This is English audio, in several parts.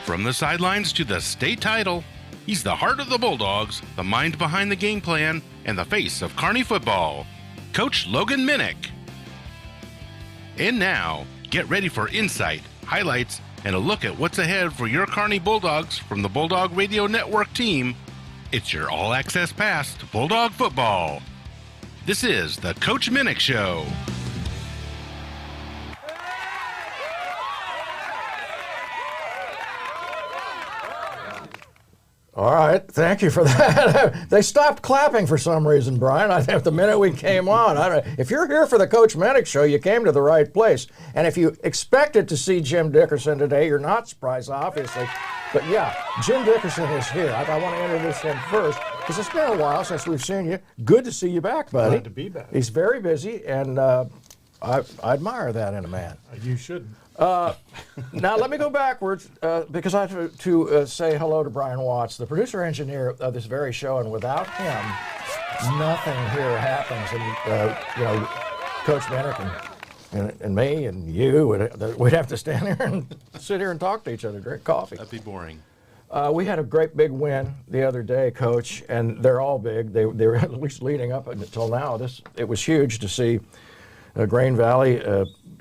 From the sidelines to the state title, he's the heart of the Bulldogs, the mind behind the game plan, and the face of Kearney football, Coach Logan Minnick. And now, get ready for insight, highlights, and a look at what's ahead for your Kearney Bulldogs from the Bulldog Radio Network team. It's your all-access pass to Bulldog football. This is the Coach Minnick Show. All right, thank you for that. They stopped clapping for some reason, Brian. I think the minute we came on. If you're here for the Coach Minnick Show, you came to the right place. And if you expected to see Jim Dickerson today, you're not surprised, obviously. But yeah, Jim Dickerson is here. I want to introduce him first because it's been a while since we've seen you. Good to see you back, buddy. Glad to be back. He's very busy, and I admire that in a man. You shouldn't. Now let me go backwards because I have to say hello to Brian Watts, the producer-engineer of this very show, and without him, nothing here happens. And Coach Minnick and me and you, we'd have to stand here and sit here and talk to each other, drink coffee. That'd be boring. We had a great big win the other day, Coach, and they're all big. They were at least leading up until now. It was huge to see Grain Valley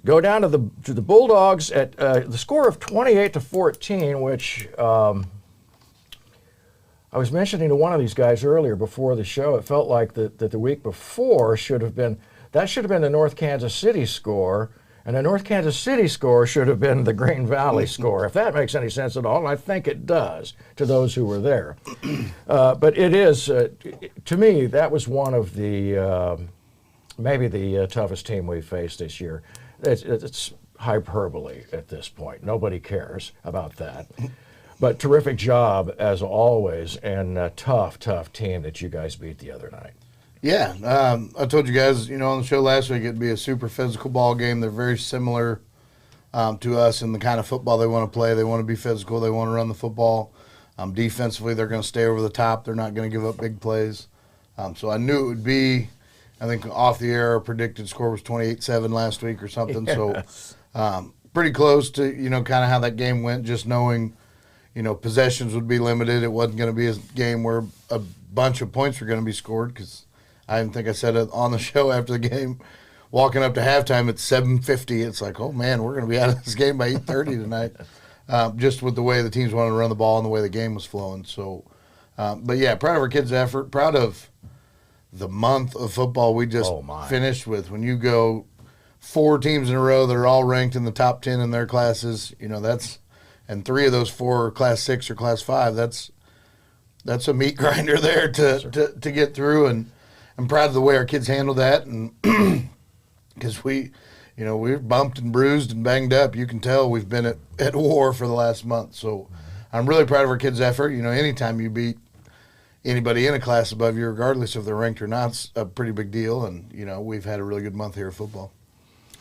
go down to the Bulldogs at the score of 28-14, which I was mentioning to one of these guys earlier before the show. It felt like that the week before should have been the North Kansas City score, and the North Kansas City score should have been the Grain Valley score, if that makes any sense at all, and I think it does to those who were there. But it is, to me, that was one of the maybe the toughest team we've faced this year. It's hyperbole at this point. Nobody cares about that. But terrific job, as always, and a tough team that you guys beat the other night. Yeah, I told you guys, on the show last week, it'd be a super physical ball game. They're very similar to us in the kind of football they want to play. They want to be physical. They want to run the football. Defensively, they're going to stay over the top. They're not going to give up big plays. So I knew it would be. I think off the air, our predicted score was 28-7 last week or something. Yes. So pretty close to, kind of how that game went, just knowing, possessions would be limited. It wasn't going to be a game where a bunch of points were going to be scored because I didn't think I said it on the show after the game. Walking up to halftime at 7:50, it's like, oh, man, we're going to be out of this game by 8:30 tonight, just with the way the teams wanted to run the ball and the way the game was flowing. So, but, yeah, proud of our kids' effort, proud of the month of football we just finished with. When you go 4 teams in a row that are all ranked in the top 10 in their classes, and 3 of those 4 are Class 6 or Class 5, that's a meat grinder there to get through. And I'm proud of the way our kids handled that. And because we're bumped and bruised and banged up. You can tell we've been at war for the last month. So I'm really proud of our kids' effort. Anytime you beat anybody in a class above you, regardless if they're ranked or not, it's a pretty big deal. And, we've had a really good month here of football.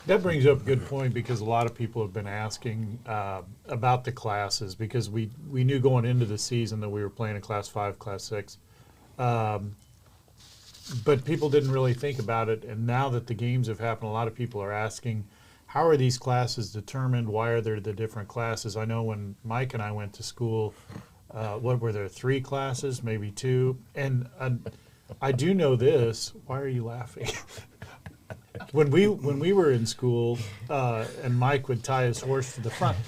That brings up a good point because a lot of people have been asking about the classes because we knew going into the season that we were playing a Class 5, Class 6. But people didn't really think about it. And now that the games have happened, a lot of people are asking, how are these classes determined? Why are there the different classes? I know when Mike and I went to school, what were there, 3 classes, maybe 2? And I do know this. Why are you laughing? When we were in school, and Mike would tie his horse to the front,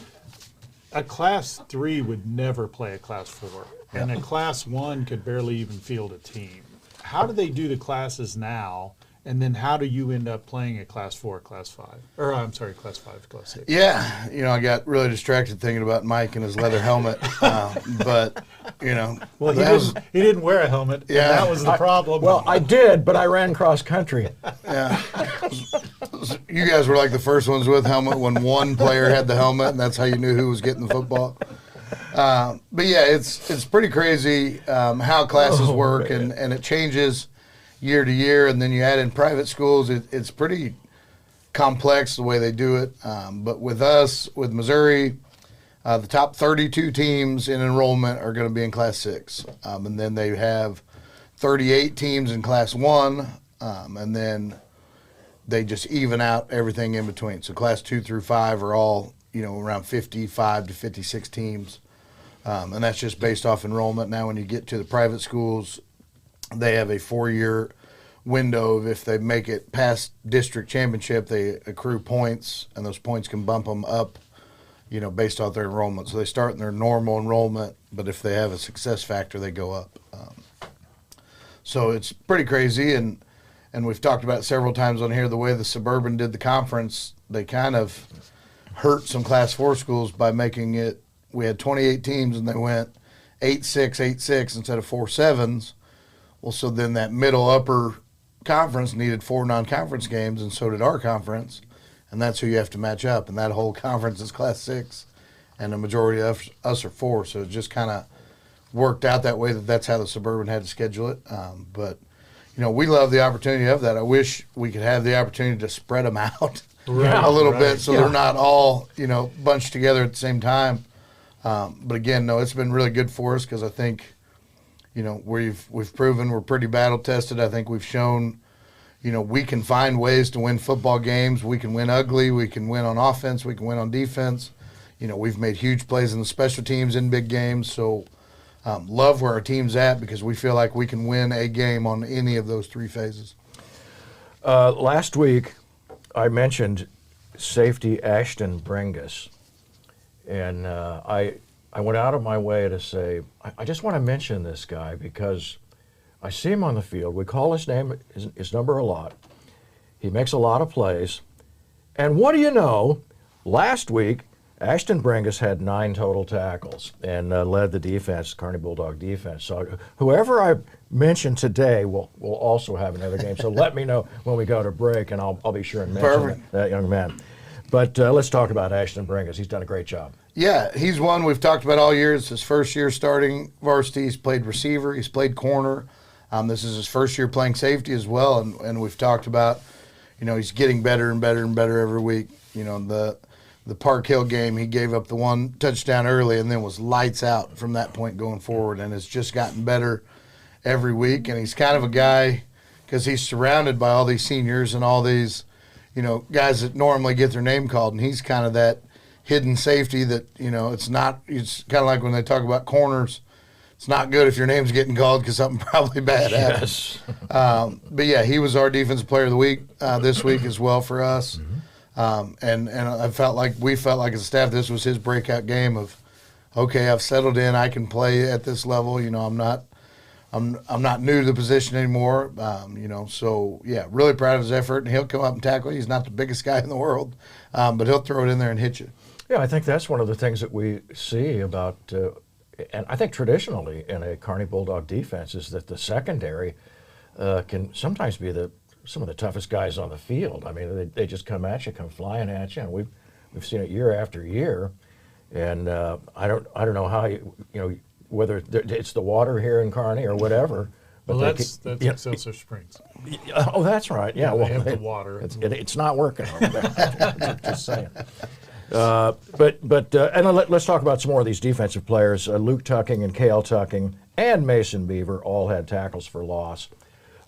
a Class 3 would never play a Class 4, and a Class 1 could barely even field a team. How do they do the classes now? And then how do you end up playing at Class 4, Class 5? Or, I'm sorry, Class 5, Class 6? Yeah, I got really distracted thinking about Mike and his leather helmet. But, Well, he didn't wear a helmet, and that was the problem. Well, I did, but I ran cross country. Yeah. You guys were like the first ones with helmet when one player had the helmet, and that's how you knew who was getting the football. But, yeah, it's pretty crazy how classes work, and it changes year to year, and then you add in private schools. It's pretty complex the way they do it. But with us, with Missouri, the top 32 teams in enrollment are going to be in Class 6. And then they have 38 teams in Class 1, and then they just even out everything in between. So Class 2 through 5 are all, around 55 to 56 teams. And that's just based off enrollment. Now, when you get to the private schools, they have a 4-year window of if they make it past district championship, they accrue points, and those points can bump them up, based off their enrollment. So they start in their normal enrollment, but if they have a success factor, they go up. So it's pretty crazy, and we've talked about it several times on here, the way the Suburban did the conference, they kind of hurt some Class 4 schools by making it, we had 28 teams, and they went 8-6, 8-6 instead of 4-7s. Well, so then that middle upper conference needed 4 non-conference games, and so did our conference, and that's who you have to match up. And that whole conference is Class 6, and the majority of us are 4, so it just kind of worked out that way that's how the Suburban had to schedule it. But, we love the opportunity of that. I wish we could have the opportunity to spread them out a little bit so they're not all, bunched together at the same time. But again, no, it's been really good for us because I think, we've proven we're pretty battle tested. I think we've shown, we can find ways to win football games. We can win ugly. We can win on offense. We can win on defense. We've made huge plays in the special teams in big games. So love where our team's at because we feel like we can win a game on any of those 3 phases. Last week, I mentioned safety Ashton Bringus. And I went out of my way to say, I just want to mention this guy because I see him on the field. We call his name, his number a lot. He makes a lot of plays. And what do you know? Last week, Ashton Bringus had 9 total tackles and led the defense, Kearney Bulldog defense. So whoever I mention today will also have another game. So let me know when we go to break, and I'll be sure and mention that young man. But let's talk about Ashton Bringus. He's done a great job. Yeah, he's one we've talked about all year. It's his first year starting varsity. He's played receiver. He's played corner. This is his first year playing safety as well. And we've talked about, he's getting better and better and better every week. The Park Hill game, he gave up the 1 touchdown early and then was lights out from that point going forward. And it's just gotten better every week. And he's kind of a guy, because he's surrounded by all these seniors and all these, guys that normally get their name called. And he's kind of that hidden safety that, it's kind of like when they talk about corners. It's not good if your name's getting called because something probably bad happened. But, yeah, he was our Defensive Player of the Week this week as well for us. And we felt like as a staff this was his breakout game of, okay, I've settled in. I can play at this level. I'm not new to the position anymore. So, yeah, really proud of his effort. And he'll come up and tackle. He's not the biggest guy in the world, but he'll throw it in there and hit you. Yeah, I think that's one of the things that we see about, and I think traditionally in a Kearney Bulldog defense is that the secondary can sometimes be some of the toughest guys on the field. I mean, they just come at you, come flying at you, and we've seen it year after year. And I don't know how whether it's the water here in Kearney or whatever. But that's Excelsior Springs. Oh, that's right. Yeah, they have the water. It's not working over there. Just saying. Let's talk about some more of these defensive players. Luke Tucking and Cale Tucking and Mason Beaver all had tackles for loss.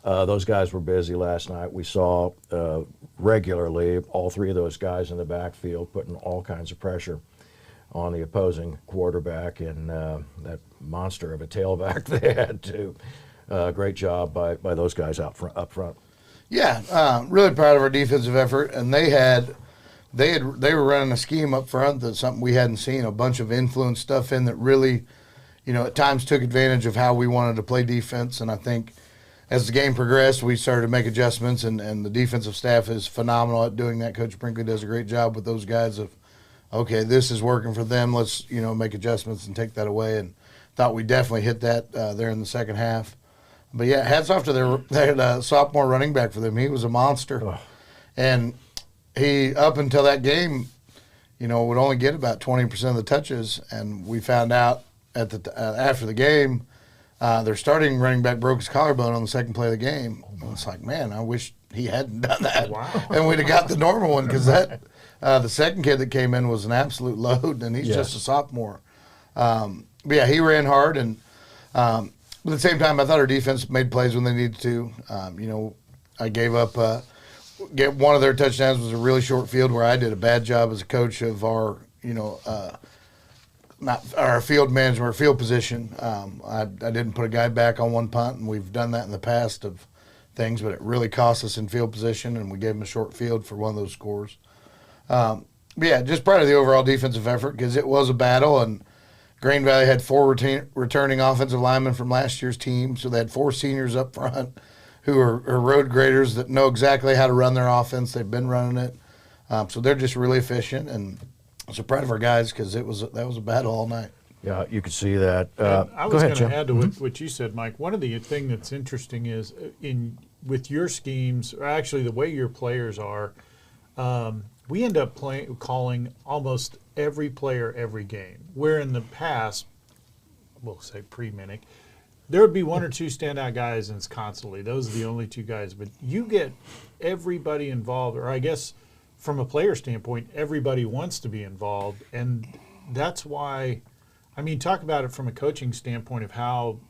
Those guys were busy last night. We saw regularly all 3 of those guys in the backfield putting all kinds of pressure on the opposing quarterback and that monster of a tailback they had too. Great job by those guys up front. Yeah, really proud of our defensive effort, and they were running a scheme up front that's something we hadn't seen. A bunch of influence stuff in that really, at times took advantage of how we wanted to play defense, and I think as the game progressed, we started to make adjustments, and the defensive staff is phenomenal at doing that. Coach Brinkley does a great job with those guys of, okay, this is working for them. Let's, make adjustments and take that away. And thought we definitely hit that there in the second half. But, yeah, hats off to their sophomore running back for them. He was a monster. Oh. And he, up until that game, would only get about 20% of the touches. And we found out after the game, their starting running back broke his collarbone on the second play of the game. And it's like, man, I wish he hadn't done that. Wow. And we'd have got the normal one because the second kid that came in was an absolute load, and he's just a sophomore. But, yeah, he ran hard. And but at the same time, I thought our defense made plays when they needed to. I gave up one of their touchdowns was a really short field where I did a bad job as a coach of our, not our field management or field position. I didn't put a guy back on one punt, and we've done that in the past of things, but it really cost us in field position, and we gave him a short field for one of those scores. But yeah, just proud of the overall defensive effort because it was a battle, and Green Valley had 4 returning offensive linemen from last year's team, so they had 4 seniors up front who are road graders that know exactly how to run their offense. They've been running it, so they're just really efficient, and I'm so proud of our guys because that was a battle all night. Yeah, you could see that. I was going to add to what you said, Mike. One of the thing that's interesting is with your schemes, or actually the way your players are, we end up calling almost every player every game. Where in the past, we'll say pre-Minnick, there would be 1 or 2 standout guys, and it's constantly those are the only 2 guys. But you get everybody involved, or I guess from a player standpoint, everybody wants to be involved, and that's why. I mean, talk about it from a coaching standpoint of how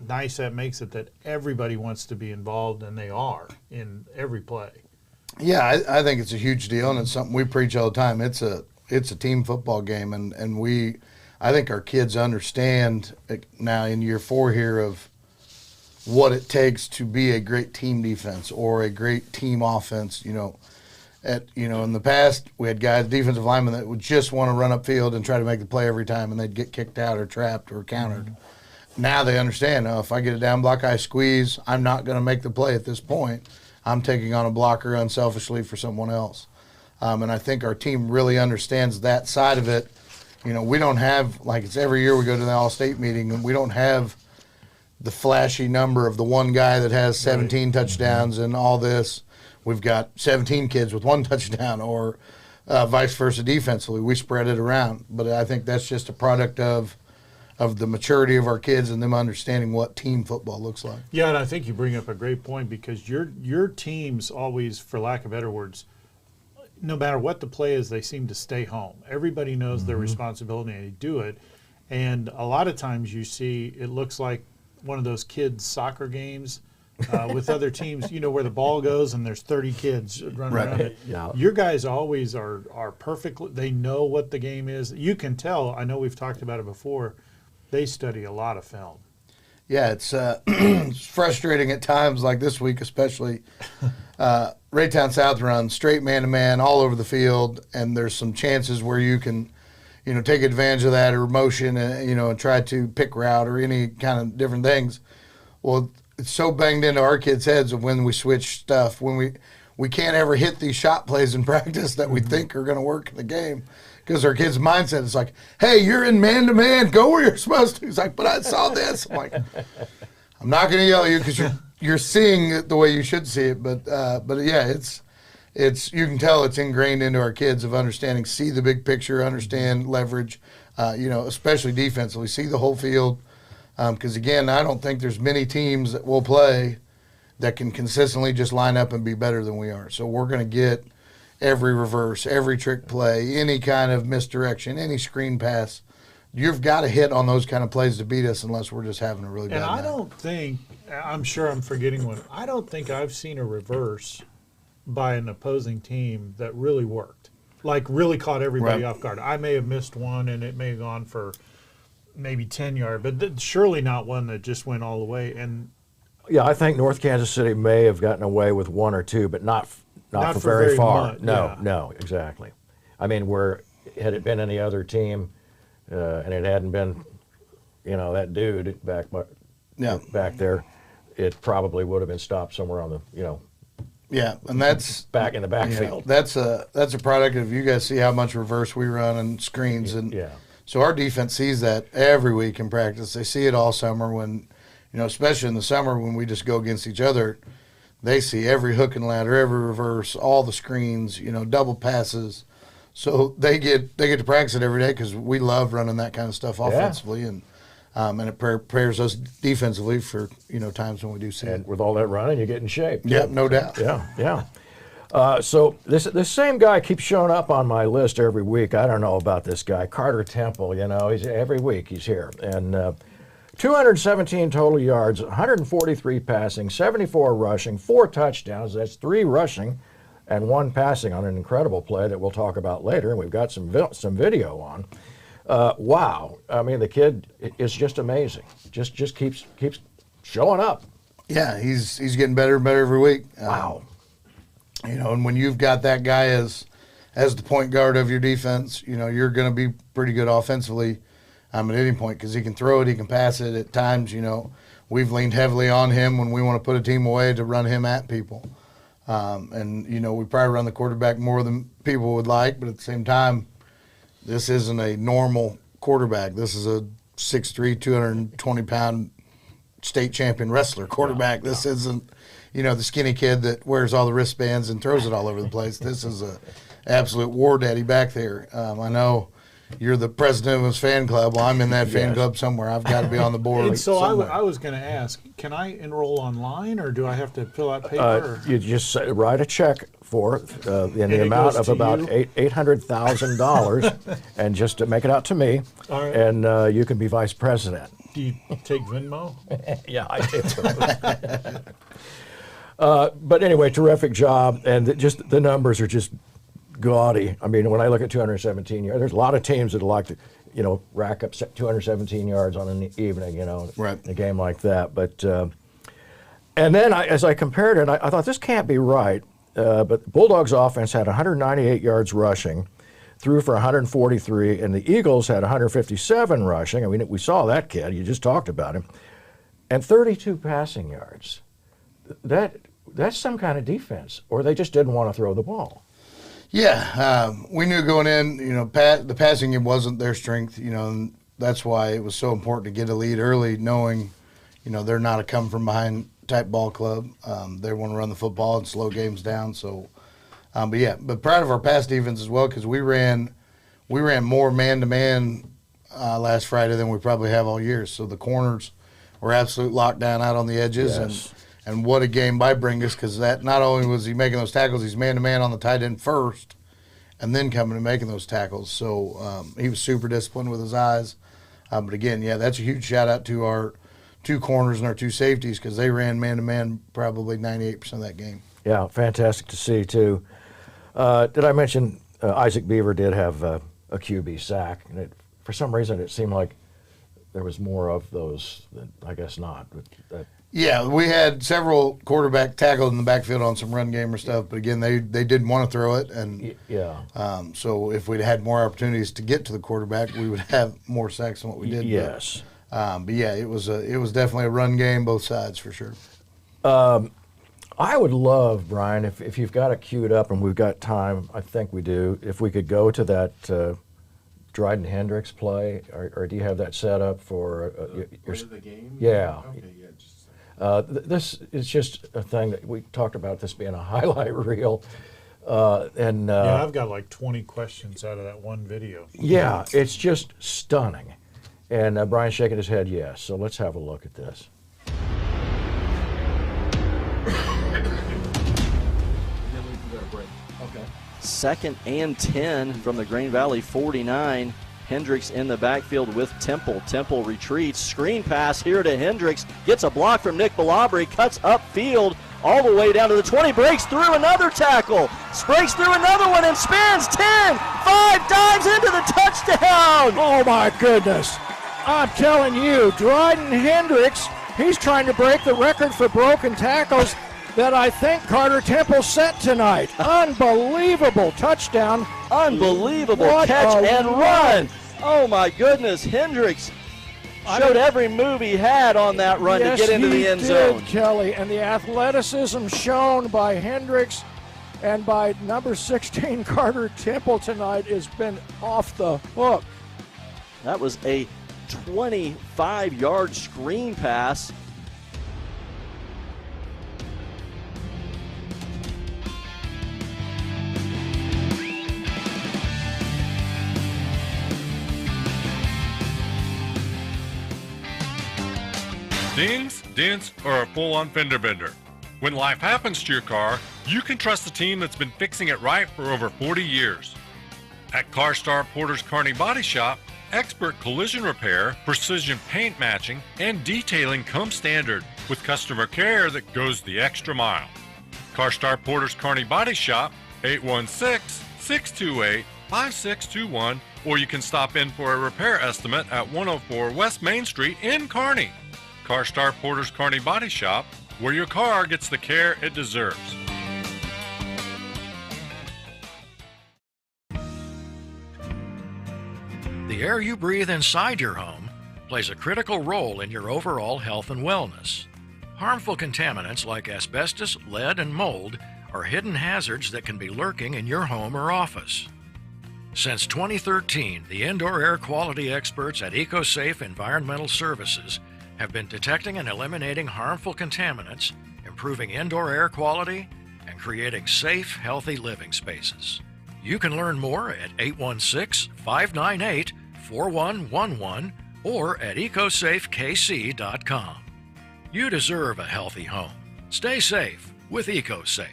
nice that makes it that everybody wants to be involved, and they are in every play. Yeah, I think it's a huge deal, and it's something we preach all the time. It's a team football game, and I think our kids understand now in year 4 here of what it takes to be a great team defense or a great team offense. In the past, we had guys, defensive linemen, that would just want to run upfield and try to make the play every time, and they'd get kicked out or trapped or countered. Mm-hmm. Now they understand, if I get a down block, I squeeze, I'm not going to make the play at this point. I'm taking on a blocker unselfishly for someone else. And I think our team really understands that side of it. We don't have, like it's every year we go to the All-State meeting, and we don't have the flashy number of the one guy that has 17 touchdowns and all this. We've got 17 kids with 1 touchdown, or vice versa defensively. We spread it around. But I think that's just a product of the maturity of our kids and them understanding what team football looks like. Yeah, and I think you bring up a great point because your teams always, for lack of better words, no matter what the play is, they seem to stay home. Everybody knows their responsibility and they do it. And a lot of times you see it looks like one of those kids' soccer games with other teams, where the ball goes and there's 30 kids running around it. Yeah. Your guys always are perfect. They know what the game is. You can tell. I know we've talked about it before. They study a lot of film. Yeah, it's it's frustrating at times, like this week especially. Raytown South runs straight man-to-man all over the field, and there's some chances where you can, take advantage of that or motion, and try to pick route or any kind of different things. Well, it's so banged into our kids' heads of when we switch stuff, when we can't ever hit these shot plays in practice that we think are going to work in the game. Because our kids' mindset is like, hey, you're in man-to-man, go where you're supposed to. He's like, but I saw this. I'm like, I'm not going to yell at you because you're seeing it the way you should see it. But yeah, it's you can tell it's ingrained into our kids of understanding, see the big picture, understand leverage, especially defensively, see the whole field. Because, again, I don't think there's many teams that will play that can consistently just line up and be better than we are. So we're going to get every reverse, every trick play, any kind of misdirection, any screen pass. You've got to hit on those kind of plays to beat us unless we're just having a really bad night. And I don't think – I'm sure I'm forgetting one. I don't think I've seen a reverse by an opposing team that really worked, like really caught everybody off guard. I may have missed one, and it may have gone for – maybe 10 yard, but surely not one that just went all the way. And yeah, I think North Kansas City may have gotten away with 1 or 2, but not for very far. Much, No, exactly. I mean, had it been any other team, and it hadn't been, that dude back there, it probably would have been stopped somewhere on the, Yeah, and that's back in the backfield. That's a product of you guys see how much reverse we run and screens and. Yeah. So our defense sees that every week in practice. They see it all summer when, especially in the summer when we just go against each other, they see every hook and ladder, every reverse, all the screens, double passes. So they get to practice it every day because we love running that kind of stuff offensively, and it prepares us defensively for times when we do see it. With all that running, you get in shape. Yeah, no doubt. Yeah. So this same guy keeps showing up on my list every week. I don't know about this guy, Carter Temple. He's every week he's here, and 217 total yards, 143 passing, 74 rushing, 4 touchdowns. That's 3 rushing, and 1 passing on an incredible play that we'll talk about later. And we've got some video on. Wow. I mean, the kid is just amazing. Just keeps showing up. Yeah, he's getting better and better every week. Wow. And when you've got that guy as the point guard of your defense, you're going to be pretty good offensively at any point because he can throw it, he can pass it at times. We've leaned heavily on him when we want to put a team away to run him at people. We probably run the quarterback more than people would like, but at the same time, this isn't a normal quarterback. This is a 6'3", 220-pound state champion wrestler quarterback. This isn't, the skinny kid that wears all the wristbands and throws it all over the place. This is a absolute war daddy back there. I know you're the president of his fan club. Well, I'm in that fan club somewhere. I've got to be on the board. And so I was going to ask, can I enroll online, or do I have to fill out paper? You just write a check for in the amount of about $800,000, and just to make it out to me, All right. and you can be vice president. Do you take Venmo? Yeah, I do. But anyway, terrific job, and just the numbers are just gaudy. I mean, when I look at 217 yards, there's a lot of teams that like to, rack up 217 yards on an evening, right. in a game like that. But and then as I compared it, I thought this can't be right. But Bulldogs offense had 198 yards rushing, threw for 143, and the Eagles had 157 rushing. I mean, we saw that kid. You just talked about him, and 32 passing yards. That's some kind of defense, or they just didn't want to throw the ball. Yeah, we knew going in, the passing game wasn't their strength, and that's why it was so important to get a lead early, knowing, they're not a come from behind type ball club. They want to run the football and slow games down. So, but proud of our pass defense as well, because we ran more man to man last Friday than we probably have all year. So the corners were absolute lockdown out on the edges. Yes. And what a game by Bringus, because that not only was he making those tackles, he's man-to-man on the tight end first and then coming and making those tackles. So he was super disciplined with his eyes. But, again, that's a huge shout-out to our two corners and our two safeties because they ran man-to-man probably 98% of that game. Yeah, fantastic to see, too. Did I mention Isaac Beaver did have a QB sack? And for some reason, it seemed like there was more of those. I guess not. Yeah, we had several quarterback tackled in the backfield on some run game or stuff, but again, they didn't want to throw it, and so if we'd had more opportunities to get to the quarterback, we would have more sacks than what we did. Yes, but it was definitely a run game, both sides for sure. I would love, Brian, if you've got it queued up and we've got time, I think we do. If we could go to that Dryden Hendricks play, or do you have that set up for the game? Yeah. Okay, yeah. This is just a thing that we talked about, this being a highlight reel. I've got like 20 questions out of that one video. Yeah, it's just stunning. And Brian's shaking his head yes. So let's have a look at this. Okay. 2nd and 10 from the Green Valley 49. Hendricks in the backfield with Temple. Temple retreats. Screen pass here to Hendricks. Gets a block from Nick Balabri. Cuts upfield all the way down to the 20. Breaks through another tackle. Breaks through another one and spins 10. 5 dives into the touchdown. Oh, my goodness. I'm telling you, Dryden Hendricks, he's trying to break the record for broken tackles that I think Carter Temple set tonight. Unbelievable touchdown. Unbelievable catch and run. Oh, my goodness. Hendricks showed every move he had on that run to get into the end zone. Yes, he did, Kelly. And the athleticism shown by Hendricks and by number 16 Carter Temple tonight has been off the hook. That was a 25-yard screen pass. Dings, dents, or a full-on fender bender. When life happens to your car, you can trust the team that's been fixing it right for over 40 years. At CarStar Porter's Kearney Body Shop, expert collision repair, precision paint matching, and detailing come standard with customer care that goes the extra mile. CarStar Porter's Kearney Body Shop, 816-628-5555. 5621, or you can stop in for a repair estimate at 104 West Main Street in Kearney. CarStar Porter's Kearney Body Shop, where your car gets the care it deserves. The air you breathe inside your home plays a critical role in your overall health and wellness. Harmful contaminants like asbestos, lead, and mold are hidden hazards that can be lurking in your home or office. Since 2013, the indoor air quality experts at EcoSafe Environmental Services have been detecting and eliminating harmful contaminants, improving indoor air quality, and creating safe, healthy living spaces. You can learn more at 816-598-4111 or at ecosafekc.com. You deserve a healthy home. Stay safe with EcoSafe.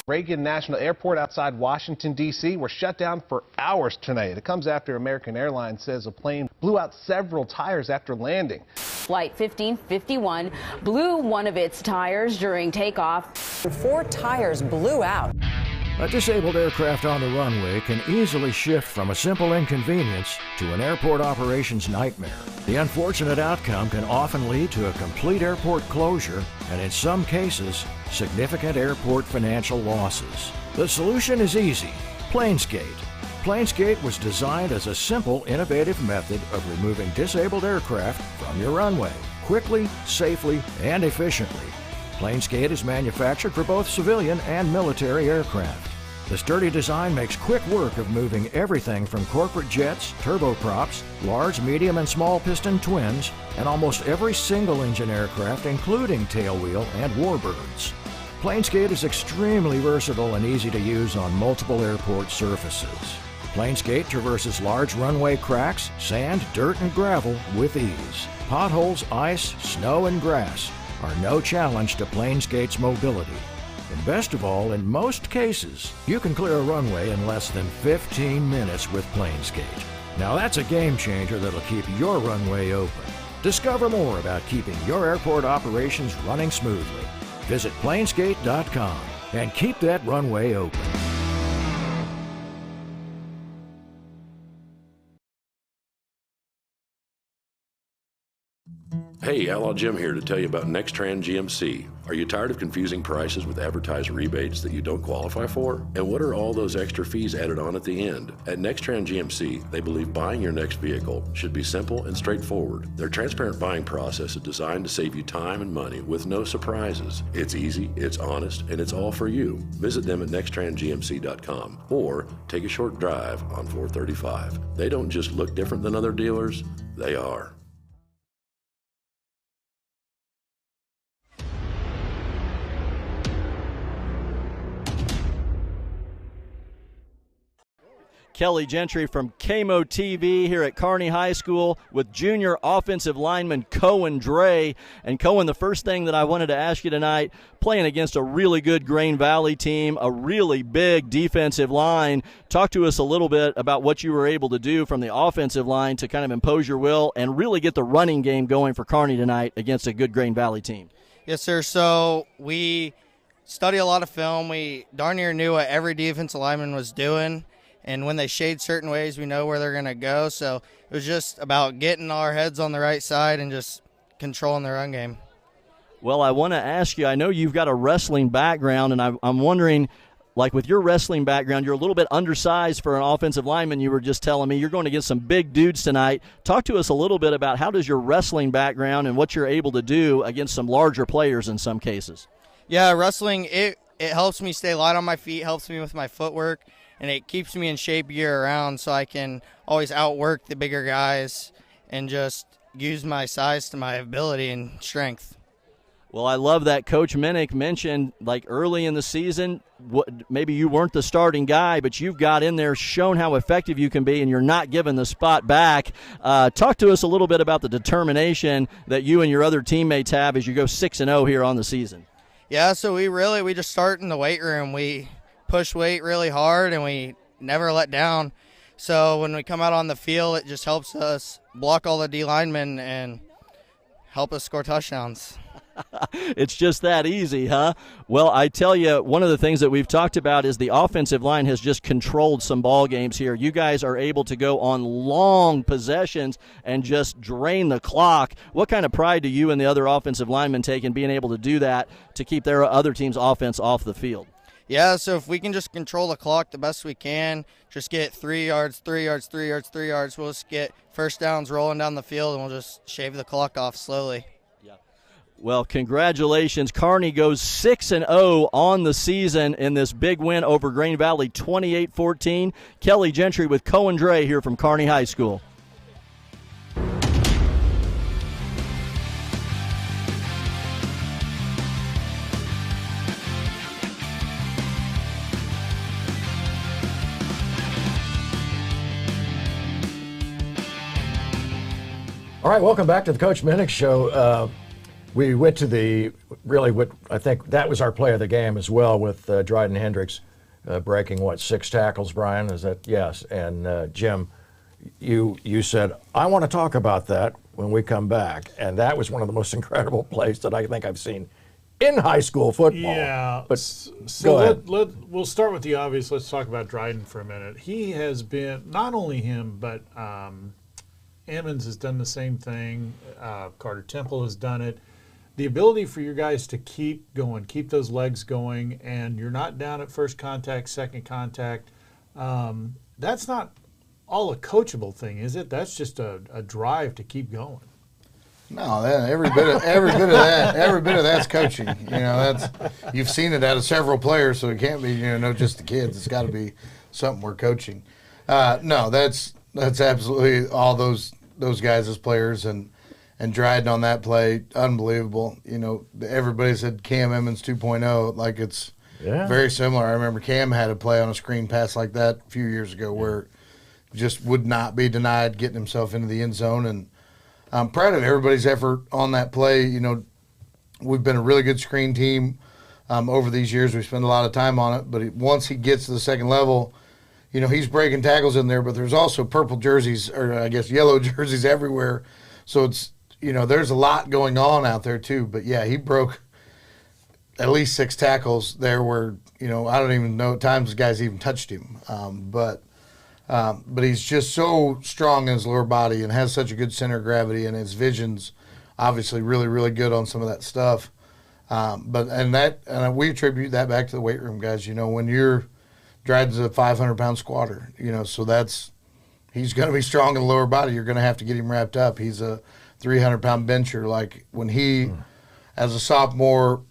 Reagan National Airport outside Washington, D.C. were shut down for hours tonight. It comes after American Airlines says a plane blew out several tires after landing. Flight 1551 blew one of its tires during takeoff. 4 tires blew out. A disabled aircraft on the runway can easily shift from a simple inconvenience to an airport operations nightmare. The unfortunate outcome can often lead to a complete airport closure and, in some cases, significant airport financial losses. The solution is easy: Planesgate. Planesgate was designed as a simple, innovative method of removing disabled aircraft from your runway, quickly, safely, and efficiently. Planesgate is manufactured for both civilian and military aircraft. The sturdy design makes quick work of moving everything from corporate jets, turboprops, large, medium, and small piston twins, and almost every single-engine aircraft, including tailwheel and warbirds. Planesgate is extremely versatile and easy to use on multiple airport surfaces. Planesgate traverses large runway cracks, sand, dirt, and gravel with ease. Potholes, ice, snow, and grass are no challenge to Planesgate's mobility. And best of all, in most cases, you can clear a runway in less than 15 minutes with Planesgate. Now that's a game changer that'll keep your runway open. Discover more about keeping your airport operations running smoothly. Visit Planesgate.com and keep that runway open. Hey, Outlaw Jim here to tell you about Nextran GMC. Are you tired of confusing prices with advertised rebates that you don't qualify for? And what are all those extra fees added on at the end? At Nextran GMC, they believe buying your next vehicle should be simple and straightforward. Their transparent buying process is designed to save you time and money with no surprises. It's easy, it's honest, and it's all for you. Visit them at nextrangmc.com or take a short drive on 435. They don't just look different than other dealers, they are. Kelly Gentry from KMO-TV here at Kearney High School with junior offensive lineman Cohen Dre. And Cohen, the first thing that I wanted to ask you tonight, playing against a really good Grain Valley team, a really big defensive line. Talk to us a little bit about what you were able to do from the offensive line to kind of impose your will and really get the running game going for Kearney tonight against a good Grain Valley team. Yes, sir. So we study a lot of film. We darn near knew what every defensive lineman was doing. And when they shade certain ways, we know where they're going to go. So it was just about getting our heads on the right side and just controlling the run game. Well, I want to ask you, I know you've got a wrestling background, and I'm wondering, like with your wrestling background, you're a little bit undersized for an offensive lineman. You were just telling me you're going to get some big dudes tonight. Talk to us a little bit about how does your wrestling background and what you're able to do against some larger players in some cases. Yeah, wrestling, it helps me stay light on my feet, helps me with my footwork. And it keeps me in shape year-round so I can always outwork the bigger guys and just use my size to my ability and strength. Well, I love that Coach Minnick mentioned, like early in the season, maybe you weren't the starting guy, but you've got in there, shown how effective you can be, and you're not giving the spot back. Talk to us a little bit about the determination that you and your other teammates have as you go 6-0 here on the season. Yeah, so we just start in the weight room. We push weight really hard, and we never let down. So when we come out on the field, it just helps us block all the D linemen and help us score touchdowns. It's just that easy, huh? Well, I tell you, one of the things that we've talked about is the offensive line has just controlled some ball games here. You guys are able to go on long possessions and just drain the clock. What kind of pride do you and the other offensive linemen take in being able to do that to keep their other team's offense off the field? Yeah, so if we can just control the clock the best we can, just get 3 yards, 3 yards, 3 yards, 3 yards, we'll just get first downs rolling down the field, and we'll just shave the clock off slowly. Well, congratulations. Kearney goes 6-0 on the season in this big win over Green Valley, 28-14. Kelly Gentry with Cohen Dre here from Kearney High School. All right, welcome back to the Coach Minnick Show. We went to I think that was our play of the game as well, with Dryden Hendricks breaking, 6 tackles, Brian? Is that, yes. And Jim, you said, I want to talk about that when we come back. And that was one of the most incredible plays that I think I've seen in high school football. Yeah. But so we'll start with the obvious. Let's talk about Dryden for a minute. He has been, not only him, but Emmons has done the same thing. Carter Temple has done it. The ability for your guys to keep going, keep those legs going, and you're not down at first contact, second contact. That's not all a coachable thing, is it? That's just a drive to keep going. No, every bit of that's coaching. You've seen it out of several players, so it can't be just the kids. It's got to be something we're coaching. No, that's absolutely all those guys as players, and Dryden on that play, unbelievable. Everybody said Cam Emmons 2.0, like it's very similar. I remember Cam had a play on a screen pass like that a few years ago where just would not be denied getting himself into the end zone. And I'm proud of everybody's effort on that play. We've been a really good screen team over these years. We spend a lot of time on it, but once he gets to the second level, he's breaking tackles in there, but there's also purple jerseys, or I guess yellow jerseys everywhere. So it's, there's a lot going on out there too. But yeah, he broke at least 6 tackles there where, I don't even know at times the guys even touched him. But he's just so strong in his lower body and has such a good center of gravity, and his vision's obviously really, really good on some of that stuff. And we attribute that back to the weight room guys. When you're Dryden's a 500-pound squatter, so he's going to be strong in the lower body. You're going to have to get him wrapped up. He's a 300-pound bencher. Like when he, as a sophomore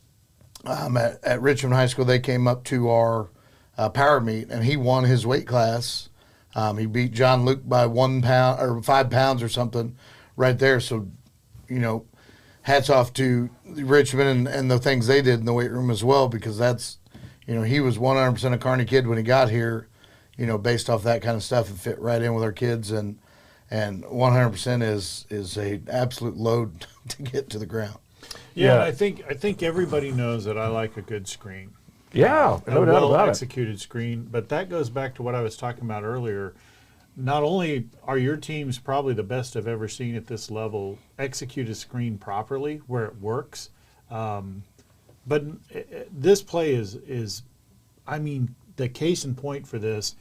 at Richmond High School, they came up to our power meet, and he won his weight class. He beat John Luke by 1 pound or 5 pounds or something right there. So, hats off to Richmond and the things they did in the weight room as well, because that's, he was 100% a Kearney kid when he got here, based off that kind of stuff, and fit right in with our kids, and 100% is a absolute load to get to the ground. Yeah, I think everybody knows that I like a good screen. Yeah, no doubt about it. Well-executed screen, but that goes back to what I was talking about earlier. Not only are your teams probably the best I've ever seen at this level execute a screen properly where it works, but this play is, I mean, the case in point for this.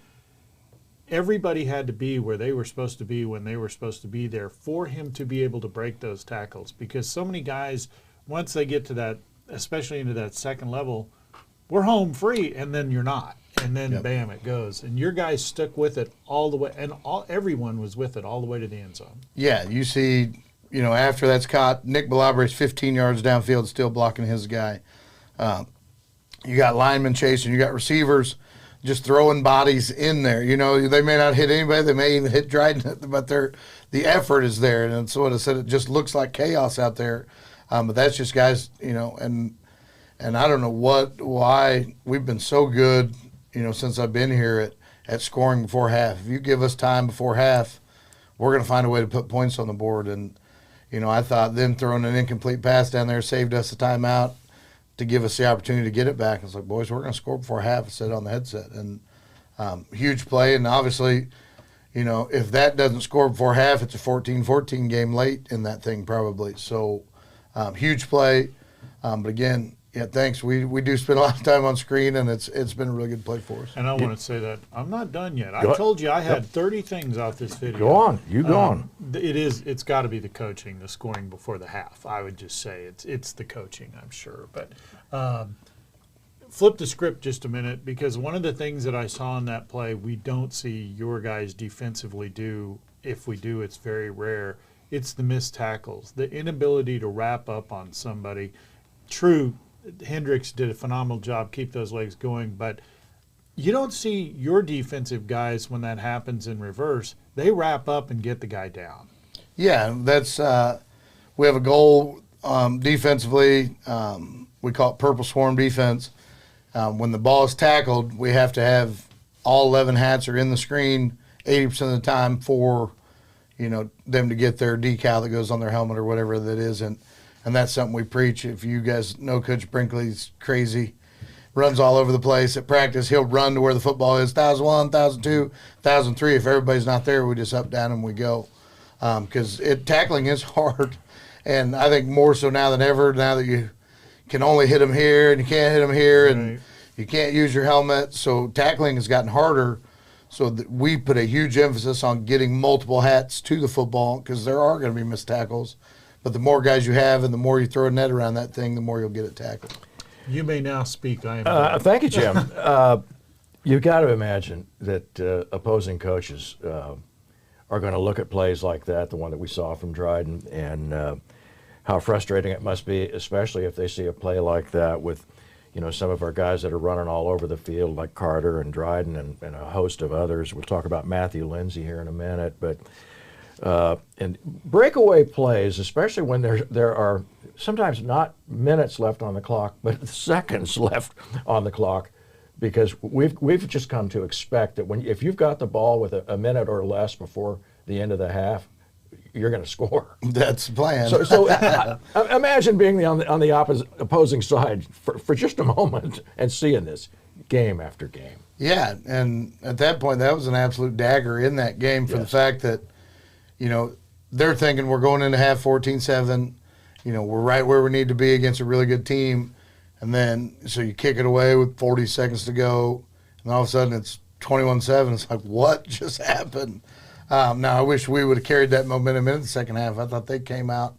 Everybody had to be where they were supposed to be when they were supposed to be there for him to be able to break those tackles, because so many guys, once they get to that, especially into that second level, we're home free, and then you're not. And then, bam, it goes. And your guys stuck with it all the way, and everyone was with it all the way to the end zone. Yeah, you see, after that's caught, Nick Balabre's 15 yards downfield still blocking his guy. You got linemen chasing. You got receivers just throwing bodies in there. They may not hit anybody. They may even hit Dryden, but the effort is there. And that's what I said. It just looks like chaos out there. But that's just guys, and I don't know why we've been so good, since I've been here at scoring before half. If you give us time before half, we're going to find a way to put points on the board. And, I thought them throwing an incomplete pass down there saved us a timeout to give us the opportunity to get it back. It's like, boys, we're going to score before half. I said on the headset. And huge play. And obviously, if that doesn't score before half, it's a 14-14 game late in that thing probably. So huge play. But again, yeah, thanks. We do spend a lot of time on screen, and it's been a really good play for us. And I want to say that I'm not done yet. I told you I had 30 things off this video. Go on. You go on. It's got to be the coaching, the scoring before the half. I would just say it's the coaching, I'm sure. But flip the script just a minute, because one of the things that I saw in that play we don't see your guys defensively do. If we do, it's very rare. It's the missed tackles, the inability to wrap up on somebody. True, Hendricks did a phenomenal job, keep those legs going, but you don't see your defensive guys when that happens in reverse. They wrap up and get the guy down. Yeah, that's we have a goal defensively. We call it purple swarm defense. When the ball is tackled, we have to have all 11 hats are in the screen 80% of the time for them to get their decal that goes on their helmet or whatever that is, and that's something we preach. If you guys know Coach Brinkley's crazy, runs all over the place at practice. He'll run to where the football is, 1,001, 1,002, 1,003. If everybody's not there, we just up, down, and we go. Because tackling is hard, and I think more so now than ever, now that you can only hit them here and you can't hit them here, and you can't use your helmet. So tackling has gotten harder. So we put a huge emphasis on getting multiple hats to the football, because there are going to be missed tackles. But the more guys you have and the more you throw a net around that thing, the more you'll get it tackled. You may now speak. I am. Thank you, Jim. You've got to imagine that opposing coaches are going to look at plays like that, the one that we saw from Dryden, and how frustrating it must be, especially if they see a play like that with, some of our guys that are running all over the field, like Carter and Dryden and a host of others. We'll talk about Matthew Lindsay here in a minute, but. And breakaway plays, especially when there are sometimes not minutes left on the clock, but seconds left on the clock, because we've just come to expect that if you've got the ball with a minute or less before the end of the half, you're going to score. That's the plan. So imagine being on the opposing side for just a moment and seeing this game after game. Yeah, and at that point, that was an absolute dagger in that game for the fact that, they're thinking we're going into half 14-7. We're right where we need to be against a really good team. And then, so you kick it away with 40 seconds to go, and all of a sudden it's 21-7. It's like, what just happened? Now, I wish we would have carried that momentum into the second half. I thought they came out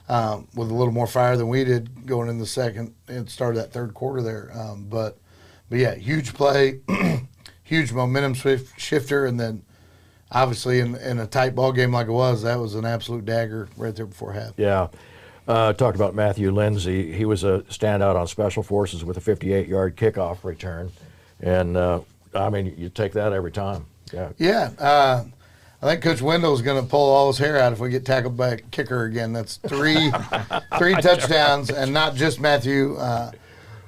with a little more fire than we did going in the second and started that third quarter there. But yeah, huge play, huge momentum shifter, and then obviously in a tight ball game like it was, that was an absolute dagger right there before half. Yeah. Talked about Matthew Lindsay. He was a standout on special forces with a 58-yard kickoff return. And, you take that every time. Yeah. Yeah. I think Coach Wendell is going to pull all his hair out if we get tackled by a kicker again. That's three touchdowns, and not just Matthew.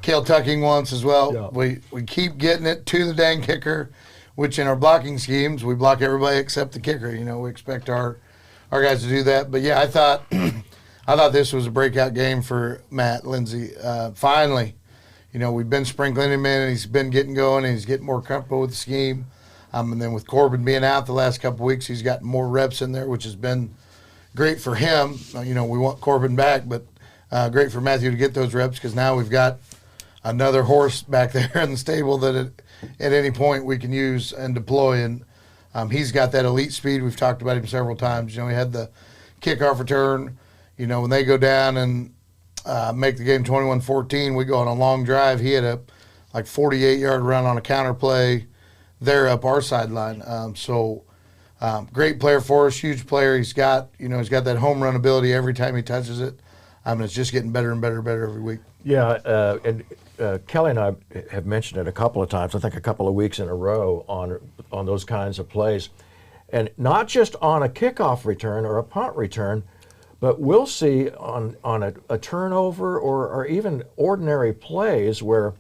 Cale tucking once as well. Yeah. We keep getting it to the dang kicker, which in our blocking schemes, we block everybody except the kicker. We expect our guys to do that. But, yeah, I thought this was a breakout game for Matt Lindsay. Finally, we've been sprinkling him in, and he's been getting going, and he's getting more comfortable with the scheme. And then with Corbin being out the last couple of weeks, he's gotten more reps in there, which has been great for him. We want Corbin back, but great for Matthew to get those reps, because now we've got another horse back there in the stable that at any point we can use and deploy. And he's got that elite speed. We've talked about him several times. He had the kickoff return. When they go down and make the game 21-14, we go on a long drive. He had a 48-yard run on a counter play there up our sideline. Great player for us, huge player. He's got that home run ability every time he touches it. It's just getting better and better and better every week. Yeah, and Kelly and I have mentioned it a couple of times, I think a couple of weeks in a row on those kinds of plays. And not just on a kickoff return or a punt return, but we'll see on a turnover or even ordinary plays where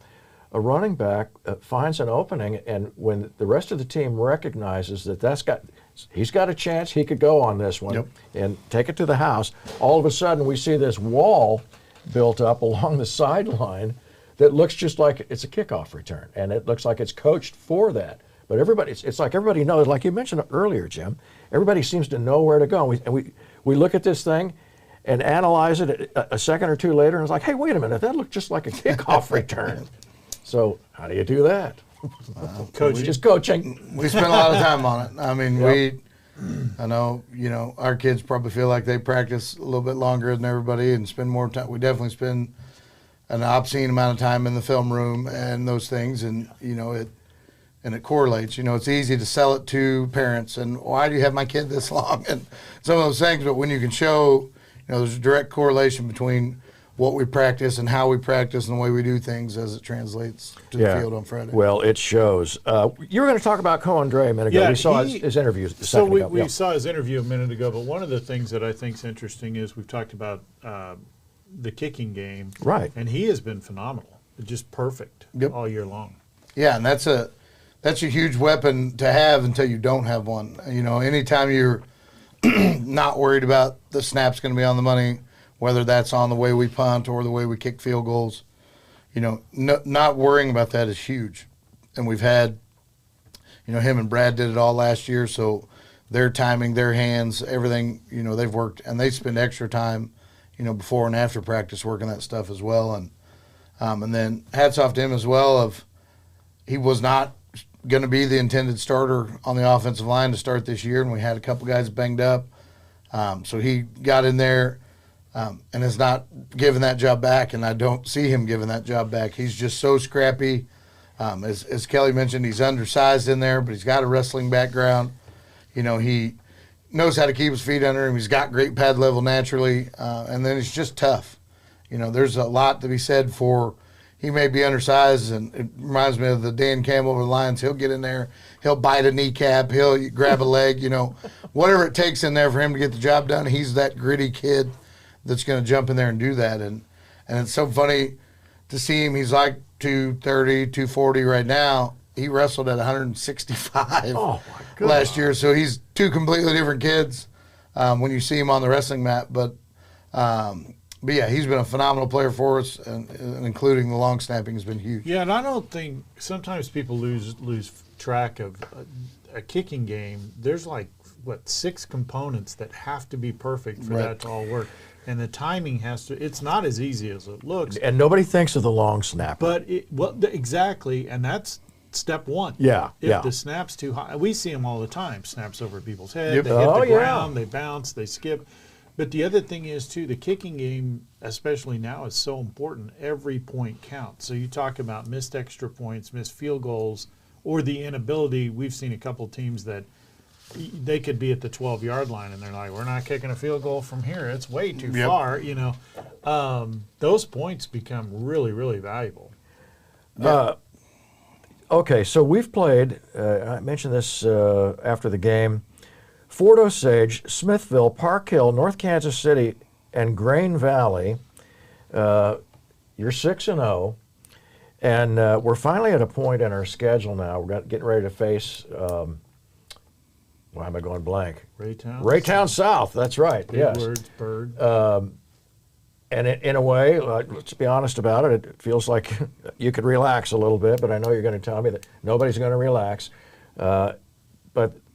a running back finds an opening, and when the rest of the team recognizes that he's got a chance, he could go on this one and take it to the house, all of a sudden we see this wall built up along the sideline that looks just like it's a kickoff return, and it looks like it's coached for that. But it's like everybody knows, like you mentioned earlier, Jim, everybody seems to know where to go. And we look at this thing, and analyze it a second or two later, and it's like, hey, wait a minute, that looked just like a kickoff return. So how do you do that? Coaching. Just coaching. We spent a lot of time on it. I mean, I know, our kids probably feel like they practice a little bit longer than everybody and spend more time. We definitely spend an obscene amount of time in the film room and those things, and it correlates. It's easy to sell it to parents, and why do you have my kid this long, and some of those things. But when you can show, there's a direct correlation between what we practice and how we practice and the way we do things as it translates to the field on Friday. Well, it shows. You were going to talk about Cohen Dre a minute ago. We saw his interview a second ago. We saw his interview a minute ago, but one of the things that I think is interesting is we've talked about the kicking game. Right. And he has been phenomenal. Just perfect all year long. Yeah, and that's a huge weapon to have until you don't have one. Anytime you're not worried about the snap's going to be on the money, whether that's on the way we punt or the way we kick field goals, not worrying about that is huge. And we've had, him and Brad did it all last year, so their timing, their hands, everything, they've worked, and they spend extra time, before and after practice working that stuff as well. And then hats off to him as well he was not going to be the intended starter on the offensive line to start this year, and we had a couple guys banged up. So he got in there and is not giving that job back, and I don't see him giving that job back. He's just so scrappy. As Kelly mentioned, he's undersized in there, but he's got a wrestling background. He knows how to keep his feet under him. He's got great pad level naturally, and then he's just tough. There's a lot to be said for he may be undersized, and it reminds me of the Dan Campbell of the Lions. He'll get in there, he'll bite a kneecap, he'll grab a leg, whatever it takes in there for him to get the job done. He's that gritty kid that's going to jump in there and do that. And it's so funny to see him. He's like 230, 240 right now. He wrestled at 165 last year. So he's two completely different kids when you see him on the wrestling mat. But yeah, he's been a phenomenal player for us, and including the long snapping has been huge. Yeah, and I don't think sometimes people lose track of a kicking game. There's 6 components that have to be perfect for that to all work. And the timing has to – it's not as easy as it looks. And nobody thinks of the long snapper. But exactly, and that's step one. Yeah, If the snap's too high – we see them all the time. Snaps over people's head. They hit the ground. They bounce. They skip. But the other thing is, too, the kicking game, especially now, is so important. Every point counts. So you talk about missed extra points, missed field goals, or the inability. We've seen a couple teams that – they could be at the 12-yard line, and they're like, we're not kicking a field goal from here. It's way too far, Those points become really, really valuable. Okay, so we've played, I mentioned this after the game, Fort Osage, Smithville, Park Hill, North Kansas City, and Grain Valley. You're 6-0, and we're finally at a point in our schedule now. We're getting ready to face why am I going blank? Raytown South, that's right. Big words, bird. And in a way, let's be honest about it, it feels like you could relax a little bit, but I know you're going to tell me that nobody's going to relax. But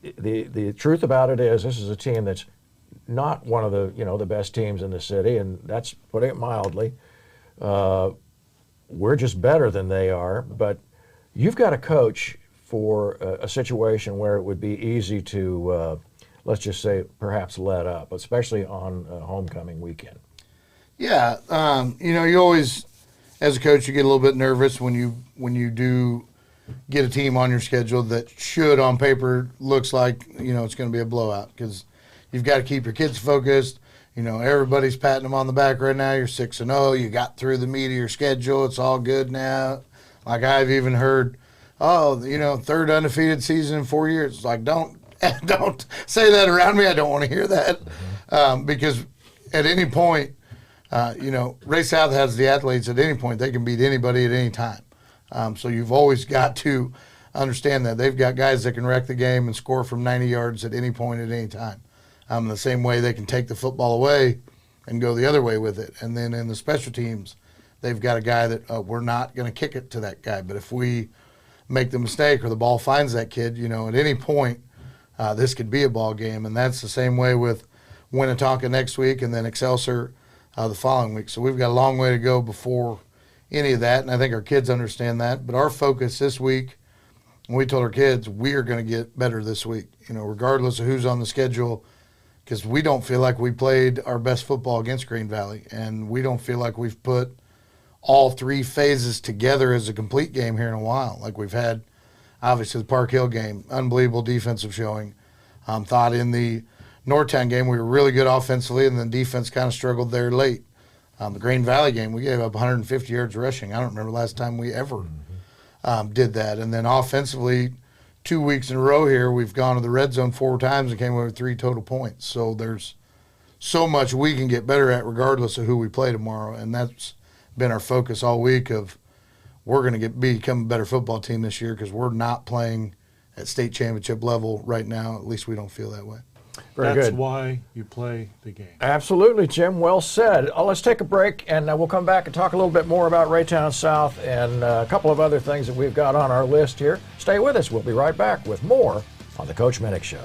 the truth about it is this is a team that's not one of the best teams in the city, and that's putting it mildly. We're just better than they are, but you've got a coach for a situation where it would be easy to, let's just say, perhaps let up, especially on homecoming weekend. Yeah, you always, as a coach, you get a little bit nervous when you do get a team on your schedule that should, on paper, looks like it's going to be a blowout, because you've got to keep your kids focused. Everybody's patting them on the back right now. You're 6-0. You got through the meat of your schedule. It's all good now. Like I've even heard, third undefeated season in 4 years. Like, don't say that around me. I don't want to hear that, because at any point, Ray South has the athletes. At any point, they can beat anybody at any time. So you've always got to understand that they've got guys that can wreck the game and score from 90 yards at any point at any time. The same way they can take the football away and go the other way with it. And then in the special teams, they've got a guy that we're not going to kick it to that guy. But if we make the mistake or the ball finds that kid, at any point, this could be a ball game. And that's the same way with Winnetonka next week, and then Excelsior the following week. So we've got a long way to go before any of that, and I think our kids understand that. But our focus this week, we told our kids we are going to get better this week, regardless of who's on the schedule, because we don't feel like we played our best football against Green Valley, and we don't feel like we've put all three phases together as a complete game here in a while. Like we've had, obviously, the Park Hill game, unbelievable defensive showing. Thought in the Northtown game we were really good offensively, and then defense kind of struggled there late. The Green Valley game, we gave up 150 yards rushing. I don't remember the last time we ever did that. And then offensively, 2 weeks in a row here, we've gone to the red zone 4 times and came away with 3 total points. So there's so much we can get better at regardless of who we play tomorrow, and that's been our focus all week of we're going to become a better football team this year because we're not playing at state championship level right now. At least we don't feel that way. Very That's good. why you play the game. Absolutely, Jim. Well said. Let's take a break, and we'll come back and talk a little bit more about Raytown South and a couple of other things that we've got on our list here. Stay with us. We'll be right back with more on the Coach Minnick Show.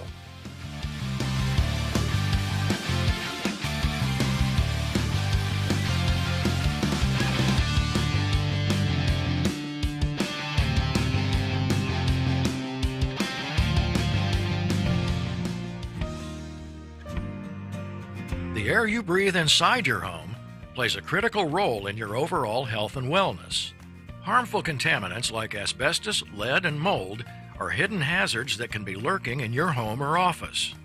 The air you breathe inside your home plays a critical role in your overall health and wellness. Harmful contaminants like asbestos, lead, and mold are hidden hazards that can be lurking in your home or office.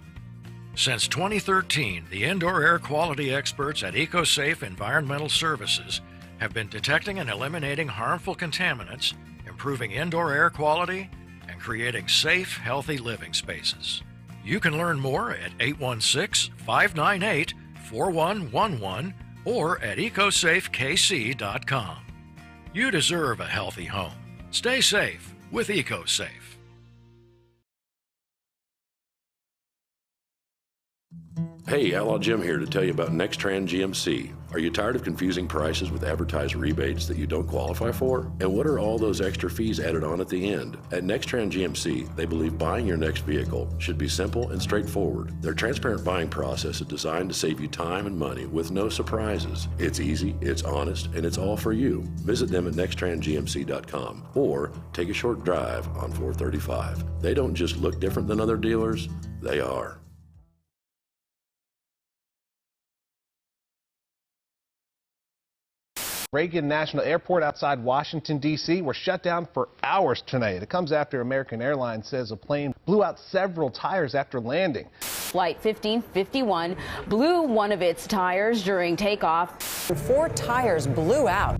Since 2013, the indoor air quality experts at EcoSafe Environmental Services have been detecting and eliminating harmful contaminants, improving indoor air quality, and creating safe, healthy living spaces. You can learn more at 816-598-4111 or at ecosafekc.com. You deserve a healthy home. Stay safe with EcoSafe. Hey, Outlaw Jim here to tell you about NextTran GMC. Are you tired of confusing prices with advertised rebates that you don't qualify for? And what are all those extra fees added on at the end? At NextTran GMC, they believe buying your next vehicle should be simple and straightforward. Their transparent buying process is designed to save you time and money with no surprises. It's easy, it's honest, and it's all for you. Visit them at nexttrangmc.com or take a short drive on 435. They don't just look different than other dealers, they are. Reagan National Airport outside Washington, D.C. were shut down for hours tonight. It comes after American Airlines says a plane blew out several tires after landing. Flight 1551 blew one of its tires during takeoff. 4 tires blew out.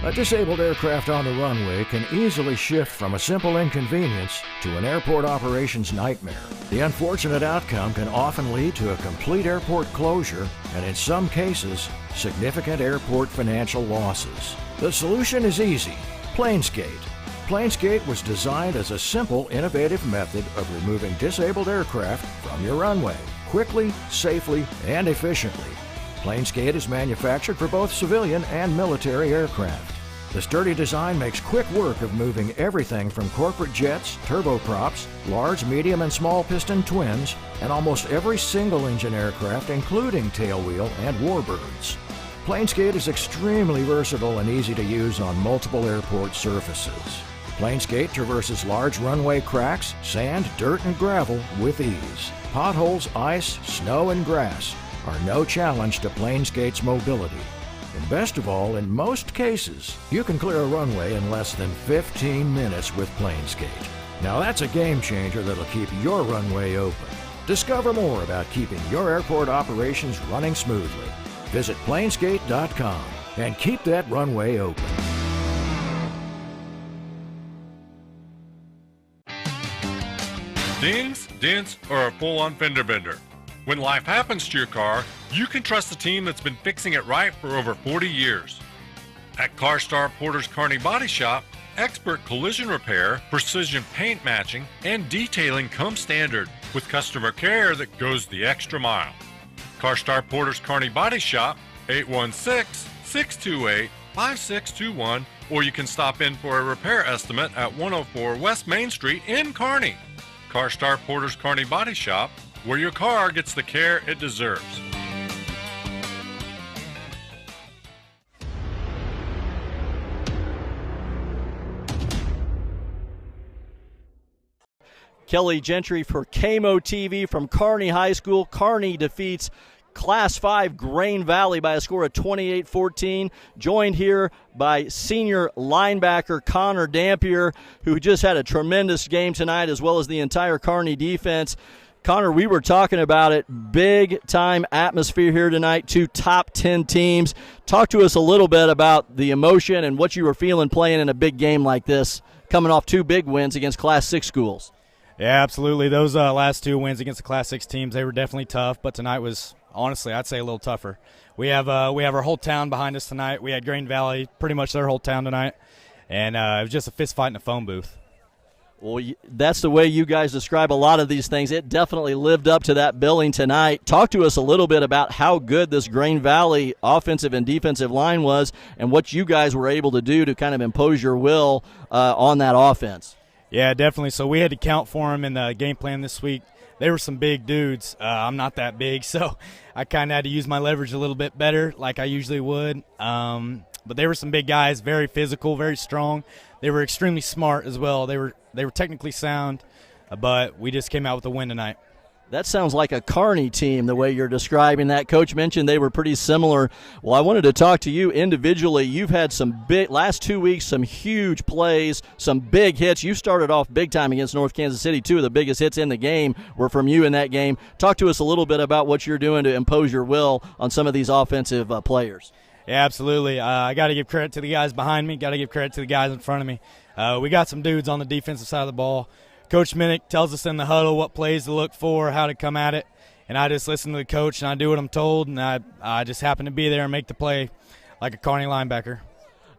A disabled aircraft on the runway can easily shift from a simple inconvenience to an airport operations nightmare. The unfortunate outcome can often lead to a complete airport closure and, in some cases, significant airport financial losses. The solution is easy: Planesgate. Planesgate was designed as a simple, innovative method of removing disabled aircraft from your runway, quickly, safely, and efficiently. Planesgate is manufactured for both civilian and military aircraft. The sturdy design makes quick work of moving everything from corporate jets, turboprops, large, medium, and small piston twins, and almost every single-engine aircraft, including tailwheel and warbirds. Planesgate is extremely versatile and easy to use on multiple airport surfaces. Planesgate traverses large runway cracks, sand, dirt, and gravel with ease. Potholes, ice, snow, and grass are no challenge to Planesgate's mobility. And best of all, in most cases, you can clear a runway in less than 15 minutes with Planesgate. Now that's a game changer that'll keep your runway open. Discover more about keeping your airport operations running smoothly. Visit Planesgate.com and keep that runway open. Dings, dents, or a full-on fender bender. When life happens to your car, you can trust the team that's been fixing it right for over 40 years. At CarStar Porter's Kearney Body Shop, expert collision repair, precision paint matching, and detailing come standard with customer care that goes the extra mile. CarStar Porter's Kearney Body Shop, 816-628-5621, or you can stop in for a repair estimate at 104 West Main Street in Kearney. CarStar Porter's Kearney Body Shop, where your car gets the care it deserves. Kelly Gentry for KMO-TV from Kearney High School. Kearney defeats Class 5 Grain Valley by a score of 28-14. Joined here by senior linebacker Connor Dampier, who just had a tremendous game tonight, as well as the entire Kearney defense. Connor, we were talking about it. Big-time atmosphere here tonight, 2 top 10 teams. Talk to us a little bit about the emotion and what you were feeling playing in a big game like this, coming off 2 big wins against Class 6 schools. Yeah, absolutely. Those last 2 wins against the Class 6 teams, they were definitely tough, but tonight was, honestly, I'd say a little tougher. We have our whole town behind us tonight. We had Grain Valley, pretty much their whole town tonight, and it was just a fist fight in a phone booth. Well, that's the way you guys describe a lot of these things. It definitely lived up to that billing tonight. Talk to us a little bit about how good this Grain Valley offensive and defensive line was and what you guys were able to do to kind of impose your will on that offense. Yeah, definitely. So we had to count for them in the game plan this week. They were some big dudes. I'm not that big, so I kind of had to use my leverage a little bit better like I usually would. But they were some big guys, very physical, very strong. They were extremely smart as well. They were technically sound, but we just came out with a win tonight. That sounds like a Kearney team, the way you're describing that. Coach mentioned they were pretty similar. Well, I wanted to talk to you individually. You've had some big, last 2 weeks, some huge plays, some big hits. You started off big time against North Kansas City. 2 of the biggest hits in the game were from you in that game. Talk to us a little bit about what you're doing to impose your will on some of these offensive players. Yeah, absolutely. I got to give credit to the guys behind me, got to give credit to the guys in front of me. We got some dudes on the defensive side of the ball. Coach Minnick tells us in the huddle what plays to look for, how to come at it, and I just listen to the coach and I do what I'm told, and I just happen to be there and make the play like a Kearney linebacker.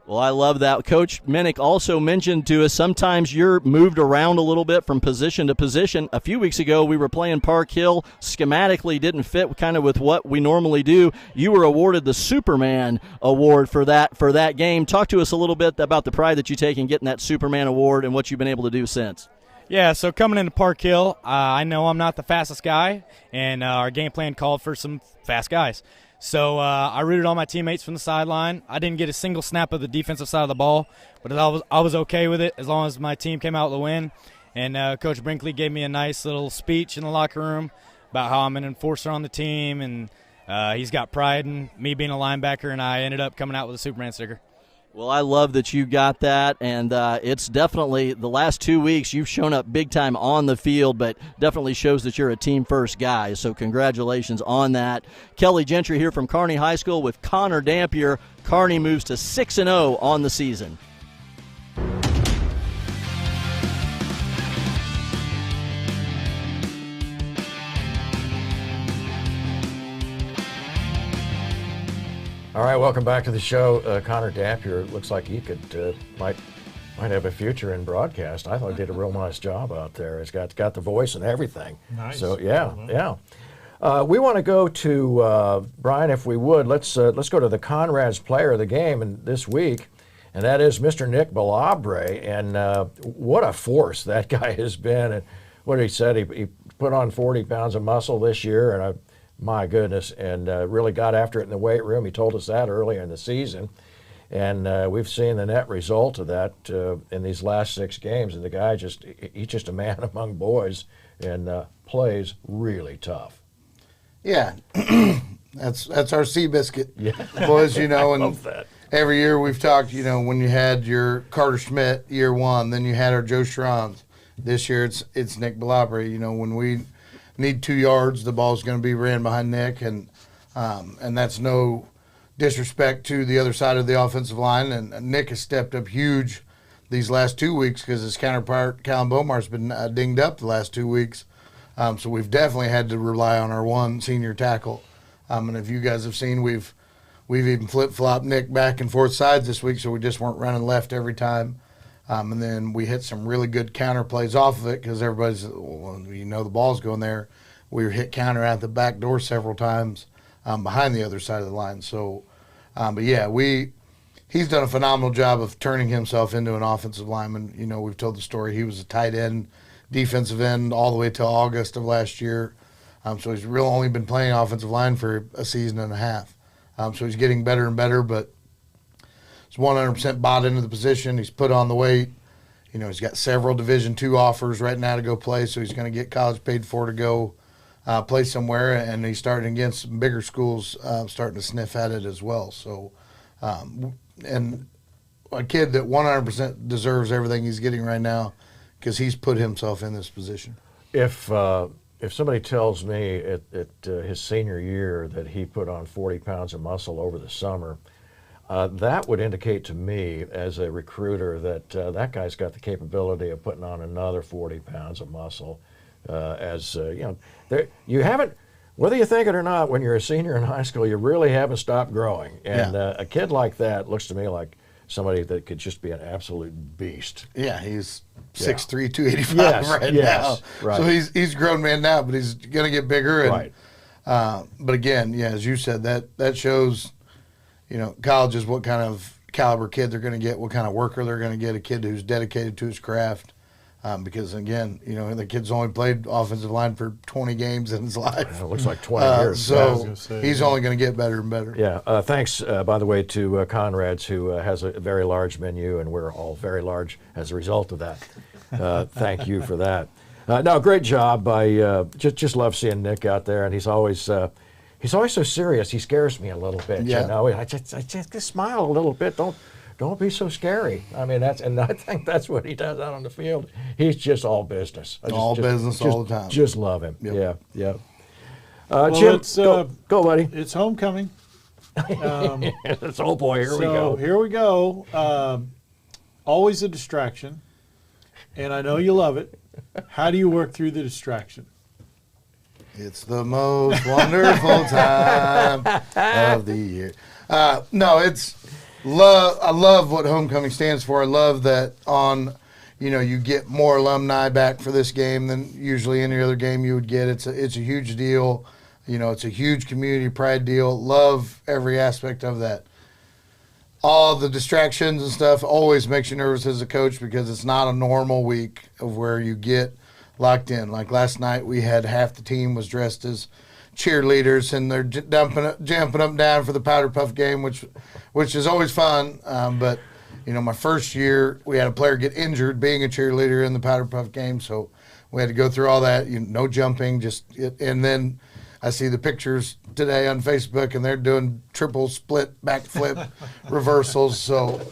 Well, I love that. Coach Minnick also mentioned to us sometimes you're moved around a little bit from position to position. A few weeks ago, we were playing Park Hill. Schematically didn't fit kind of with what we normally do. You were awarded the Superman Award for that game. Talk to us a little bit about the pride that you take in getting that Superman Award and what you've been able to do since. Yeah, so coming into Park Hill, I know I'm not the fastest guy, and our game plan called for some fast guys. So I rooted all my teammates from the sideline. I didn't get a single snap of the defensive side of the ball, but I was okay with it as long as my team came out with a win. And Coach Brinkley gave me a nice little speech in the locker room about how I'm an enforcer on the team, and he's got pride in me being a linebacker, and I ended up coming out with a Superman sticker. Well, I love that you got that, and it's definitely the last 2 weeks you've shown up big time on the field, but definitely shows that you're a team-first guy, so congratulations on that. Kelly Gentry here from Kearney High School with Connor Dampier. Kearney moves to 6-0 on the season. All right, welcome back to the show. Connor Dampier, looks like he could might have a future in broadcast. I thought he did a real nice job out there. He's got the voice and everything. Nice. So yeah. We want to go to Brian, if we would. Let's go to the Conrad's Player of the Game and this week, and that is Mr. Nick Balabre. And what a force that guy has been. And what he said, he put on 40 pounds of muscle this year, and my goodness, and really got after it in the weight room. He told us that earlier in the season. And we've seen the net result of that in these last 6 games. And the guy he's just a man among boys and plays really tough. Yeah, that's our Seabiscuit, yeah. boys, and I love that. Every year we've talked, when you had your Carter Schmidt year 1, then you had our Joe Schranz. This year it's Nick Balabre. When we need 2 yards, the ball's going to be ran behind Nick, and that's no disrespect to the other side of the offensive line. And Nick has stepped up huge these last 2 weeks because his counterpart, Callum Bomar's been dinged up the last 2 weeks. So we've definitely had to rely on our one senior tackle. And if you guys have seen, we've even flip-flopped Nick back and forth sides this week, so we just weren't running left every time. And then we hit some really good counter plays off of it because everybody's, the ball's going there. We were hit counter at the back door several times behind the other side of the line. So, but yeah, he's done a phenomenal job of turning himself into an offensive lineman. We've told the story. He was a tight end defensive end all the way till August of last year. So he's really only been playing offensive line for a season and a half. So he's getting better and better, but he's 100% bought into the position. He's put on the weight. You know, he's got several Division II offers right now to go play, so he's going to get college paid for to go play somewhere, and he's starting against some bigger schools, starting to sniff at it as well. So, and a kid that 100% deserves everything he's getting right now because he's put himself in this position. If somebody tells me at his senior year that he put on 40 pounds of muscle over the summer, that would indicate to me as a recruiter that that guy's got the capability of putting on another 40 pounds of muscle. You know, you haven't, whether you think it or not, when you're a senior in high school, you really haven't stopped growing. And a kid like that looks to me like somebody that could just be an absolute beast. Yeah, he's 6'3", 285 right now. Right. So he's a grown man now, but he's going to get bigger. And, right. But again, as you said, that shows, you know, colleges what kind of caliber kid they're going to get, what kind of worker they're going to get, a kid who's dedicated to his craft. Because, again, you know, the kid's only played offensive line for 20 games in his life. It looks like 20 years. So he's only going to get better and better. Yeah. Thanks, by the way, to Conrad's, who has a very large menu, and we're all very large as a result of that. Thank you for that. No, great job. I just love seeing Nick out there, and he's always so serious. He scares me a little bit. Yeah. You know, I just smile a little bit. Don't be so scary. I mean, I think that's what he does out on the field. He's just all business. All business all the time. Just love him. Yep. Yeah. Well, Jim, go, buddy. It's homecoming. Oh boy, here we go. Here we go. Always a distraction, and I know you love it. How do you work through the distraction? It's the most wonderful time of the year. No, it's love. I love what homecoming stands for. I love that you get more alumni back for this game than usually any other game you would get. It's a huge deal. You know, it's a huge community pride deal. Love every aspect of that. All the distractions and stuff always makes you nervous as a coach because it's not a normal week of where you get locked in. Like last night, we had half the team was dressed as cheerleaders, and they're jumping up and down for the Powder Puff game, which is always fun. But you know, my first year, we had a player get injured being a cheerleader in the Powder Puff game, so we had to go through all that. No jumping, and then I see the pictures today on Facebook, and they're doing triple split backflip reversals. So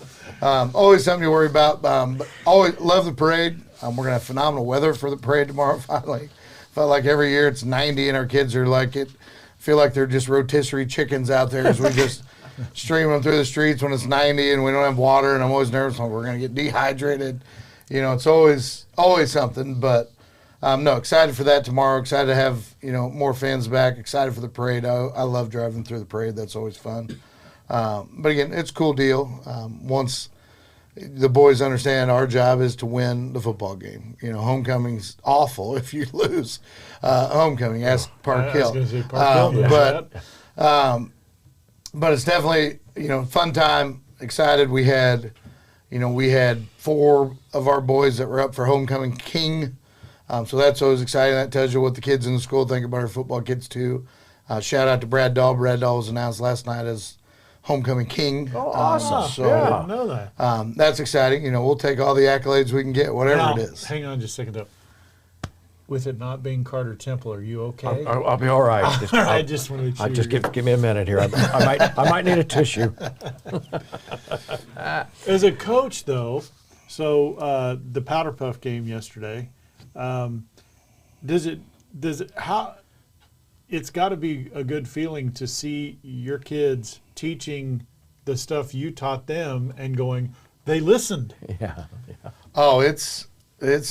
always something to worry about. But always love the parade. We're gonna have phenomenal weather for the parade tomorrow. Finally, felt like every year it's 90, and our kids are like it. Feel like they're just rotisserie chickens out there as we just stream them through the streets when it's 90 and we don't have water. And I'm always nervous like we're gonna get dehydrated. You know, it's always something. But no, excited for that tomorrow. Excited to have more fans back. Excited for the parade. I love driving through the parade. That's always fun. But again, it's a cool deal. Once the boys understand our job is to win the football game. Homecoming's awful if you lose homecoming. Ask Park Hill. I was going to say Park Hill. But it's definitely fun time. Excited. We had 4 of our boys that were up for homecoming king. So that's always exciting. That tells you what the kids in the school think about our football kids too. Shout out to Brad Dahl. Brad Dahl was announced last night as homecoming king. Oh, awesome. I didn't know that. That's exciting. We'll take all the accolades we can get, whatever Now, it is. Hang on just a second, though. With it not being Carter Temple, are you okay? I'll be all right. I just wanted to just give me a minute here. I might need a tissue. As a coach, though, so the Powder Puff game yesterday, it's got to be a good feeling to see your kids teaching the stuff you taught them and going, they listened. Yeah. Oh, it's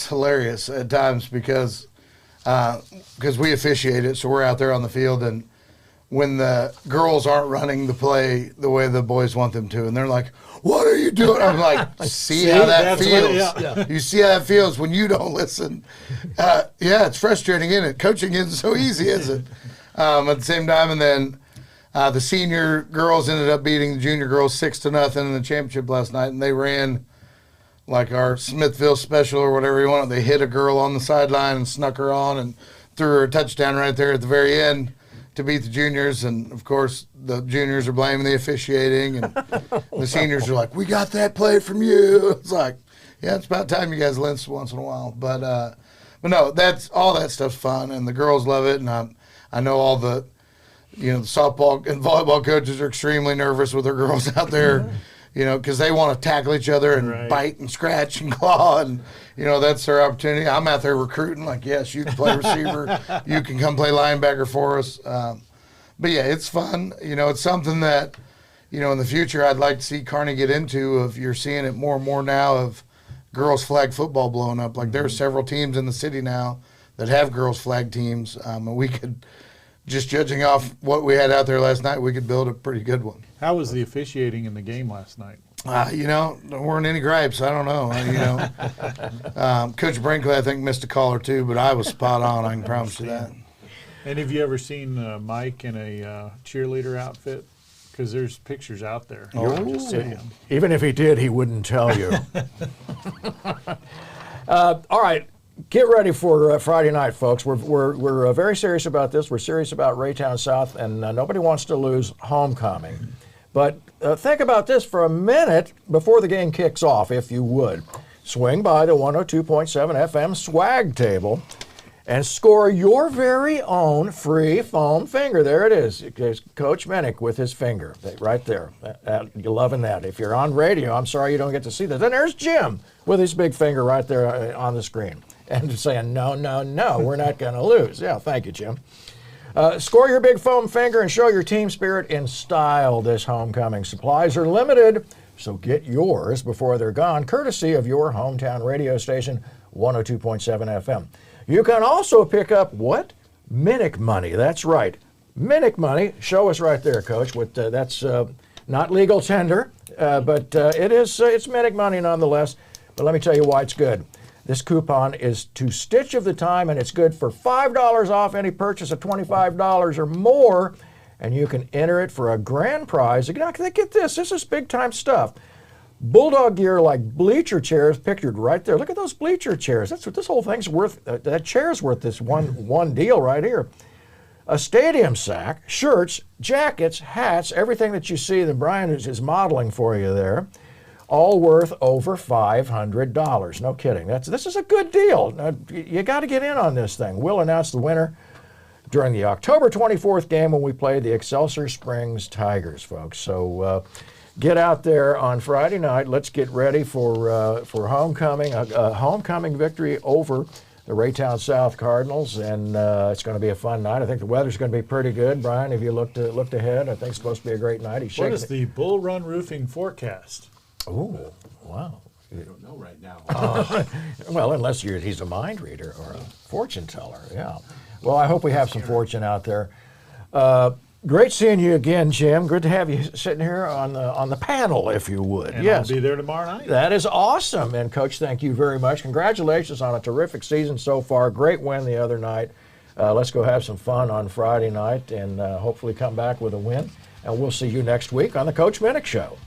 hilarious at times because we officiate it, so we're out there on the field, and when the girls aren't running the play the way the boys want them to, and they're like, "What are you doing?" I'm like, "See how that feels? You see how that feels when you don't listen." Yeah, it's frustrating, isn't it? Coaching isn't so easy, is it? At the same time, and then the senior girls ended up beating the junior girls 6-0 in the championship last night, and they ran like our Smithville special or whatever you want. They hit a girl on the sideline and snuck her on and threw her a touchdown right there at the very end to beat the juniors. And, of course, the juniors are blaming the officiating, and the seniors are like, we got that play from you. It's like, yeah, it's about time you guys listen once in a while. But no, that's all that stuff's fun, and the girls love it. And I know all the, the softball and volleyball coaches are extremely nervous with their girls out there, because they want to tackle each other and bite and scratch and claw, and that's their opportunity. I'm out there recruiting, like, yes, you can play receiver, you can come play linebacker for us. But yeah, it's fun. It's something that, in the future I'd like to see Kearney get into. If you're seeing it more and more now of girls flag football blowing up. Like, there are several teams in the city now that have girls flag teams, and we could, just judging off what we had out there last night, we could build a pretty good one. How was the officiating in the game last night? There weren't any gripes. I don't know. Coach Brinkley, I think, missed a call or two, but I was spot on. I can promise you that. And have you ever seen Mike in a cheerleader outfit? Because there's pictures out there. Just saying. Even if he did, he wouldn't tell you. All right, get ready for Friday night, folks. We're very serious about this. We're serious about Raytown South, and nobody wants to lose homecoming. But think about this for a minute before the game kicks off, if you would. Swing by the 102.7 FM swag table and score your very own free foam finger. There it is. There's Coach Minnick with his finger right there. You're loving that. If you're on radio, I'm sorry you don't get to see that. Then there's Jim with his big finger right there on the screen and saying, no, we're not going to lose. Yeah, thank you, Jim. Score your big foam finger and show your team spirit in style this homecoming. Supplies are limited, so get yours before they're gone, courtesy of your hometown radio station, 102.7 FM. You can also pick up what? Minnick money. That's right. Minnick money. Show us right there, Coach. That's not legal tender, but it's Minnick money nonetheless. But let me tell you why it's good. This coupon is to Stitch of the Time, and it's good for $5 off any purchase of $25 or more, and you can enter it for a grand prize. Get this. This is big-time stuff. Bulldog gear like bleacher chairs pictured right there. Look at those bleacher chairs. That's what this whole thing's worth. That chair's worth this one deal right here. A stadium sack, shirts, jackets, hats, everything that you see that Brian is modeling for you there, all worth over $500. No kidding. This is a good deal. You got to get in on this thing. We'll announce the winner during the October 24th game when we play the Excelsior Springs Tigers, folks. So get out there on Friday night. Let's get ready for homecoming, a homecoming victory over the Raytown South Cardinals, and it's going to be a fun night. I think the weather's going to be pretty good. Brian, have you looked ahead? I think it's supposed to be a great night. What is the Bull Run Roofing forecast? Oh, wow. I don't know right now. Well, unless he's a mind reader or a fortune teller, yeah. Well, I hope we have some fortune out there. Great seeing you again, Jim. Good to have you sitting here on the panel, if you would. And yes. I'll be there tomorrow night. That is awesome. And, Coach, thank you very much. Congratulations on a terrific season so far. Great win the other night. Let's go have some fun on Friday night and hopefully come back with a win. And we'll see you next week on the Coach Minnick Show.